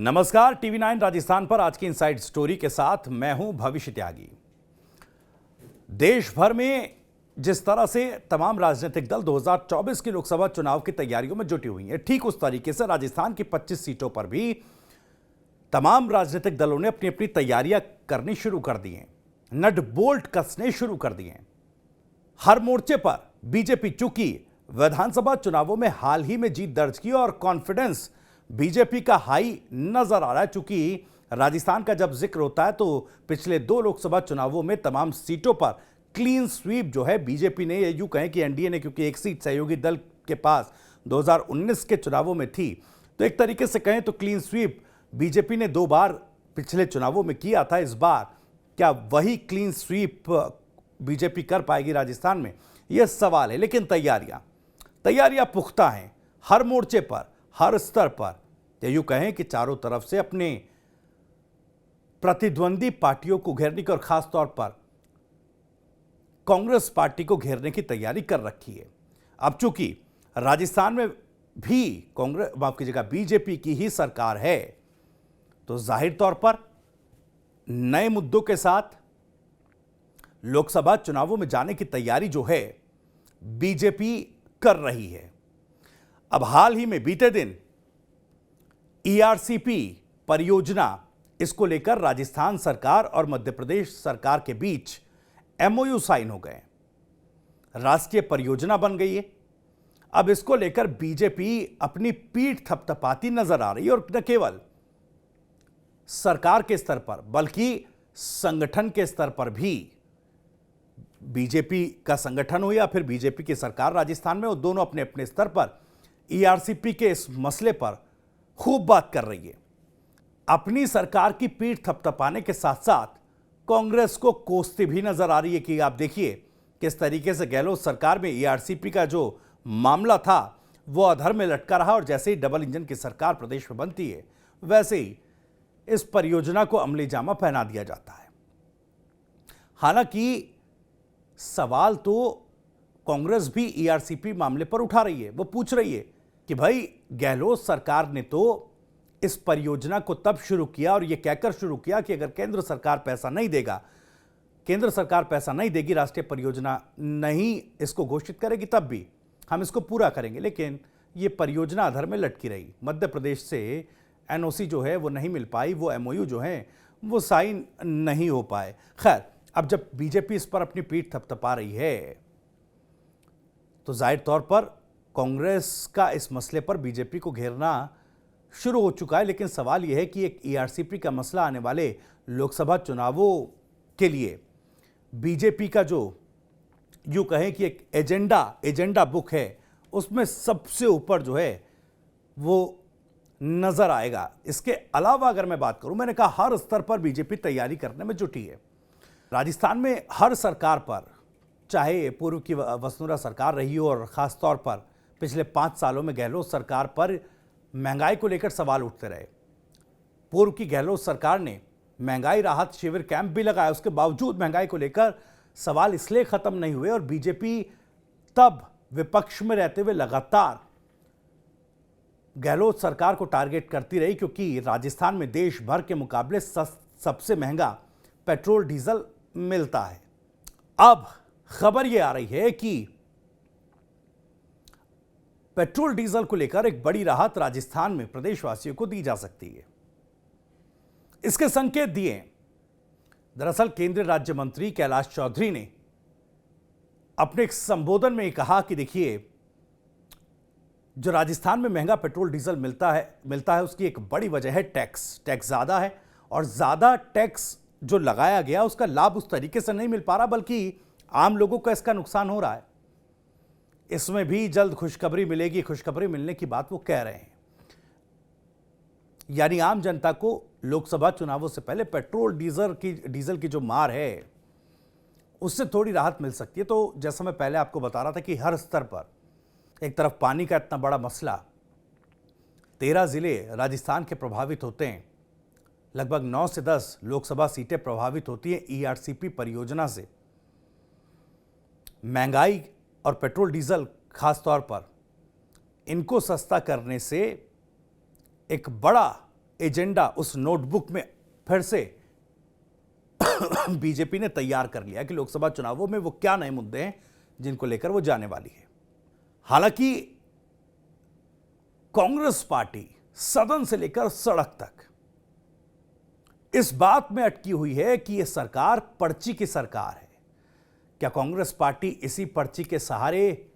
नमस्कार, टीवी 9 राजस्थान पर आज की इनसाइड स्टोरी के साथ मैं हूं भविष्य त्यागी। देश भर में जिस तरह से तमाम राजनीतिक दल 2024 की लोकसभा चुनाव की तैयारियों में जुटी हुई हैं, ठीक उस तरीके से राजस्थान की 25 सीटों पर भी तमाम राजनीतिक दलों ने अपनी अपनी तैयारियां करनी शुरू कर दी हैं, नट बोल्ट कसने शुरू कर दिए हैं। हर मोर्चे पर बीजेपी चूंकि विधानसभा चुनावों में हाल ही में जीत दर्ज की और कॉन्फिडेंस बीजेपी का हाई नजर आ रहा है। चूंकि राजस्थान का जब जिक्र होता है तो पिछले 2 लोकसभा चुनावों में तमाम सीटों पर क्लीन स्वीप जो है बीजेपी ने, यूं कहें कि एनडीए ने, क्योंकि एक सीट सहयोगी दल के पास 2019 के चुनावों में थी, तो एक तरीके से कहें तो क्लीन स्वीप बीजेपी ने 2 बार पिछले चुनावों में किया था। इस बार क्या वही क्लीन स्वीप बीजेपी कर पाएगी राजस्थान में, यह सवाल है। लेकिन तैयारियां पुख्ता हैं, हर मोर्चे पर, हर स्तर पर, या यूं कहें कि चारों तरफ से अपने प्रतिद्वंदी पार्टियों को घेरने की और खास तौर पर कांग्रेस पार्टी को घेरने की तैयारी कर रखी है। अब चूंकि राजस्थान में भी कांग्रेस, माफ कीजिएगा, बीजेपी की ही सरकार है, तो जाहिर तौर पर नए मुद्दों के साथ लोकसभा चुनावों में जाने की तैयारी जो है बीजेपी कर रही है। अब हाल ही में बीते दिन ईआरसीपी परियोजना, इसको लेकर राजस्थान सरकार और मध्य प्रदेश सरकार के बीच एमओयू साइन हो गए, राष्ट्रीय परियोजना बन गई है। अब इसको लेकर बीजेपी अपनी पीठ थपथपाती नजर आ रही है, और न केवल सरकार के स्तर पर बल्कि संगठन के स्तर पर भी, बीजेपी का संगठन हो या फिर बीजेपी की सरकार राजस्थान में, वो दोनों अपने अपने स्तर पर ईआरसीपी के इस मसले पर खूब बात कर रही है। अपनी सरकार की पीठ थपथपाने के साथ साथ कांग्रेस को कोसती भी नजर आ रही है कि आप देखिए किस तरीके से गहलोत सरकार में ईआरसीपी का जो मामला था वो अधर में लटका रहा, और जैसे ही डबल इंजन की सरकार प्रदेश में बनती है वैसे ही इस परियोजना को अमली जामा पहना दिया जाता है। हालांकि सवाल तो कांग्रेस भी ईआरसीपी मामले पर उठा रही है। वो पूछ रही है कि भाई, गहलोत सरकार ने तो इस परियोजना को तब शुरू किया और यह कहकर शुरू किया कि अगर केंद्र सरकार पैसा नहीं देगा, केंद्र सरकार पैसा नहीं देगी, राष्ट्रीय परियोजना नहीं इसको घोषित करेगी, तब भी हम इसको पूरा करेंगे। लेकिन यह परियोजना अधर में लटकी रही। मध्य प्रदेश से एनओसी जो है वो नहीं मिल पाई, वो एमओयू जो है वो साइन नहीं हो पाए। खैर, अब जब बीजेपी इस पर अपनी पीठ थपथपा रही है तो जाहिर तौर पर कांग्रेस का इस मसले पर बीजेपी को घेरना शुरू हो चुका है। लेकिन सवाल यह है कि एक ईआरसीपी का मसला आने वाले लोकसभा चुनावों के लिए बीजेपी का जो, यूं कहें कि एक एजेंडा बुक है, उसमें सबसे ऊपर जो है वो नजर आएगा। इसके अलावा अगर मैं बात करूं, मैंने कहा हर स्तर पर बीजेपी तैयारी करने में जुटी है। राजस्थान में हर सरकार पर, चाहे पूर्व की वसुंधरा सरकार रही हो और खास तौर पर पिछले 5 सालों में गहलोत सरकार पर महंगाई को लेकर सवाल उठते रहे। पूर्व की गहलोत सरकार ने महंगाई राहत शिविर कैंप भी लगाया, उसके बावजूद महंगाई को लेकर सवाल इसलिए खत्म नहीं हुए, और बीजेपी तब विपक्ष में रहते हुए लगातार गहलोत सरकार को टारगेट करती रही, क्योंकि राजस्थान में देश भर के मुकाबले सबसे महंगा पेट्रोल डीजल मिलता है। अब खबर यह आ रही है कि पेट्रोल डीजल को लेकर एक बड़ी राहत राजस्थान में प्रदेशवासियों को दी जा सकती है। इसके संकेत दिए दरअसल केंद्रीय राज्य मंत्री कैलाश चौधरी ने अपने एक संबोधन में कहा कि देखिए, जो राजस्थान में महंगा पेट्रोल डीजल मिलता है उसकी एक बड़ी वजह है टैक्स ज्यादा है, और ज्यादा टैक्स जो लगाया गया उसका लाभ उस तरीके से नहीं मिल पा रहा, बल्कि आम लोगों को इसका नुकसान हो रहा है। इसमें भी जल्द खुशखबरी मिलेगी, खुशखबरी मिलने की बात वो कह रहे हैं। यानी आम जनता को लोकसभा चुनावों से पहले पेट्रोल डीजल की जो मार है उससे थोड़ी राहत मिल सकती है। तो जैसा मैं पहले आपको बता रहा था कि हर स्तर पर, एक तरफ पानी का इतना बड़ा मसला, 13 जिले राजस्थान के प्रभावित होते हैं, लगभग 9 से 10 लोकसभा सीटें प्रभावित होती हैं ईआरसीपी परियोजना से। महंगाई और पेट्रोल डीजल खास तौर पर, इनको सस्ता करने से एक बड़ा एजेंडा उस नोटबुक में फिर से बीजेपी ने तैयार कर लिया कि लोकसभा चुनावों में वो क्या नए मुद्दे हैं जिनको लेकर वो जाने वाली है। हालांकि कांग्रेस पार्टी सदन से लेकर सड़क तक इस बात में अटकी हुई है कि यह सरकार पर्ची की सरकार है। क्या कांग्रेस पार्टी इसी पर्ची के सहारे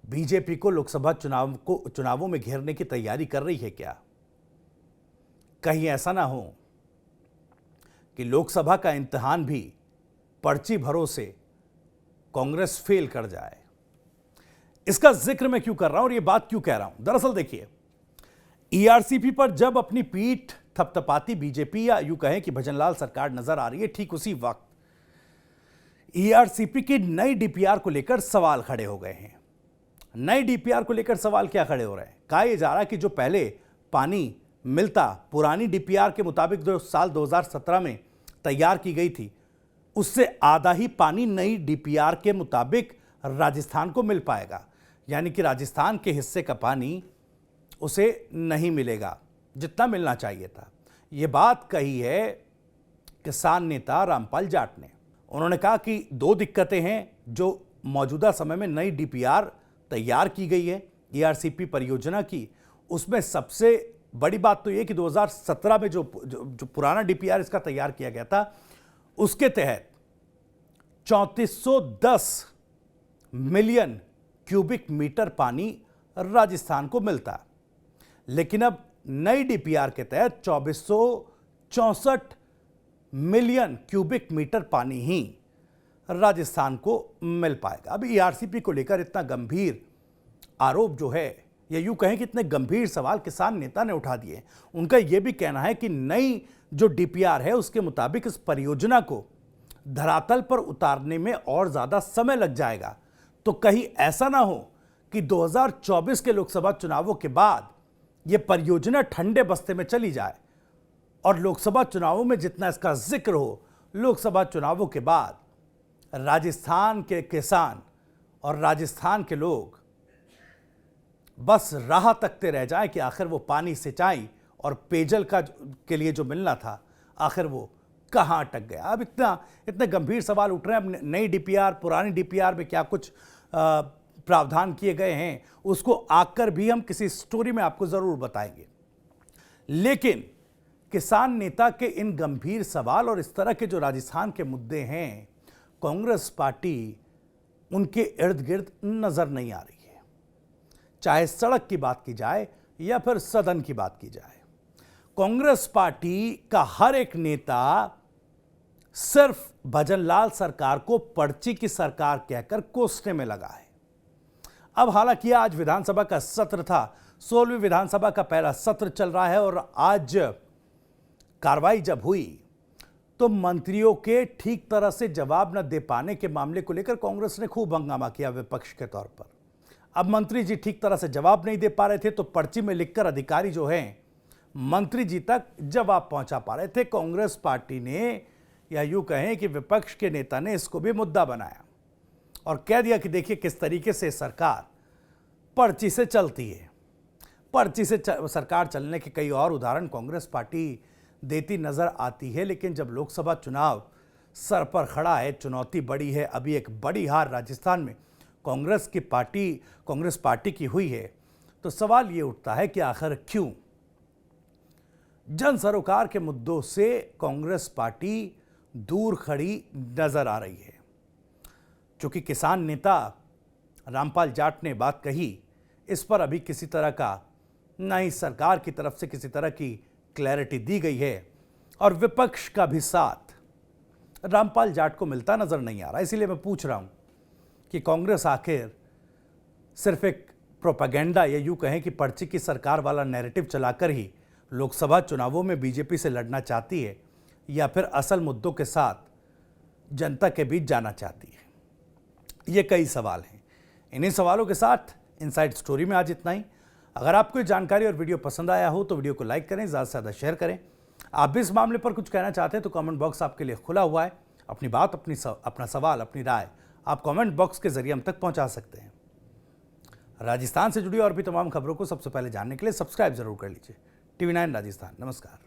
बीजेपी को लोकसभा चुनावों में घेरने की तैयारी कर रही है क्या? कहीं ऐसा ना हो कि लोकसभा का इम्तिहान भी पर्ची भरोसे कांग्रेस फेल कर जाए। इसका जिक्र मैं क्यों कर रहा हूं और यह बात क्यों कह रहा हूं? दरअसल देखिए, ईआरसीपी पर जब अपनी पीठ थपथपाती बीजेपी या यूं कहें कि भजनलाल सरकार नजर आ रही है, ठीक उसी वक्त ईआरसीपी की नई डीपीआर को लेकर सवाल खड़े हो गए हैं। नई डीपीआर को लेकर सवाल क्या खड़े हो रहे हैं? कहा यह जा रहा है कि जो पहले पानी मिलता पुरानी डीपीआर के मुताबिक जो साल 2017 में तैयार की गई थी, उससे आधा ही पानी नई डीपीआर के मुताबिक राजस्थान को मिल पाएगा। यानी कि राजस्थान के हिस्से का पानी उसे नहीं मिलेगा जितना मिलना चाहिए था। यह बात कही है किसान नेता रामपाल जाट ने। उन्होंने कहा कि दो दिक्कतें हैं जो मौजूदा समय में नई डीपीआर तैयार की गई है ईआरसीपी परियोजना की। उसमें सबसे बड़ी बात तो यह कि 2017 में जो पुराना डीपीआर इसका तैयार किया गया था, उसके तहत 3410 मिलियन क्यूबिक मीटर पानी राजस्थान को मिलता, लेकिन अब नई डीपीआर के तहत 2464 मिलियन क्यूबिक मीटर पानी ही राजस्थान को मिल पाएगा। अब ईआरसीपी को लेकर इतना गंभीर आरोप जो है, या यूं कहें कि इतने गंभीर सवाल किसान नेता ने उठा दिए। उनका यह भी कहना है कि नई जो डीपीआर है उसके मुताबिक इस परियोजना को धरातल पर उतारने में और ज्यादा समय लग जाएगा। तो कहीं ऐसा ना हो कि 2024 के लोकसभा चुनावों के बाद यह परियोजना ठंडे बस्ते में चली जाए और लोकसभा चुनावों में जितना इसका जिक्र हो, लोकसभा चुनावों के बाद राजस्थान के किसान और राजस्थान के लोग बस राह तकते रह जाएं कि आखिर वो पानी, सिंचाई और पेयजल के लिए जो मिलना था, आखिर वो कहां अटक गया। अब इतने गंभीर सवाल उठ रहे हैं। अब नई डीपीआर, पुरानी डीपीआर में क्या कुछ प्रावधान किए गए हैं, उसको आकर भी हम किसी स्टोरी में आपको जरूर बताएंगे। लेकिन किसान नेता के इन गंभीर सवाल और इस तरह के जो राजस्थान के मुद्दे हैं, कांग्रेस पार्टी उनके इर्द गिर्द नजर नहीं आ रही है। चाहे सड़क की बात की जाए या फिर सदन की बात की जाए, कांग्रेस पार्टी का हर एक नेता सिर्फ भजनलाल सरकार को पर्ची की सरकार कहकर कोसने में लगा है। अब हालांकि आज विधानसभा का सत्र था, 16वीं विधानसभा का पहला सत्र चल रहा है और आज कार्रवाई जब हुई तो मंत्रियों के ठीक तरह से जवाब न दे पाने के मामले को लेकर कांग्रेस ने खूब हंगामा किया विपक्ष के तौर पर। अब मंत्री जी ठीक तरह से जवाब नहीं दे पा रहे थे तो पर्ची में लिखकर अधिकारी जो हैं मंत्री जी तक जवाब पहुंचा पा रहे थे। कांग्रेस पार्टी ने, या यूं कहें कि विपक्ष के नेता ने, इसको भी मुद्दा बनाया और कह दिया कि देखिए किस तरीके से सरकार पर्ची से चलती है। पर्ची से सरकार चलने के कई और उदाहरण कांग्रेस पार्टी देती नजर आती है, लेकिन जब लोकसभा चुनाव सर पर खड़ा है, चुनौती बड़ी है, अभी एक बड़ी हार राजस्थान में कांग्रेस पार्टी की हुई है, तो सवाल ये उठता है कि आखिर क्यों जन सरोकार के मुद्दों से कांग्रेस पार्टी दूर खड़ी नजर आ रही है। चूंकि किसान नेता रामपाल जाट ने बात कही, इस पर अभी किसी तरह का ना ही सरकार की तरफ से किसी तरह की क्लैरिटी दी गई है और विपक्ष का भी साथ रामपाल जाट को मिलता नजर नहीं आ रहा। इसीलिए मैं पूछ रहा हूं कि कांग्रेस आखिर सिर्फ एक प्रोपेगेंडा, या यूं कहें कि पर्ची की सरकार वाला नैरेटिव चलाकर ही लोकसभा चुनावों में बीजेपी से लड़ना चाहती है, या फिर असल मुद्दों के साथ जनता के बीच जाना चाहती है? ये कई सवाल हैं। इन्हीं सवालों के साथ इनसाइड स्टोरी में आज इतना ही। अगर आपको जानकारी और वीडियो पसंद आया हो तो वीडियो को लाइक करें, ज़्यादा से ज़्यादा शेयर करें। आप भी इस मामले पर कुछ कहना चाहते हैं तो कमेंट बॉक्स आपके लिए खुला हुआ है। अपनी बात, अपना सवाल, अपनी राय आप कमेंट बॉक्स के जरिए हम तक पहुंचा सकते हैं। राजस्थान से जुड़ी और भी तमाम खबरों को सबसे पहले जानने के लिए सब्सक्राइब जरूर कर लीजिए। TV9 राजस्थान। नमस्कार।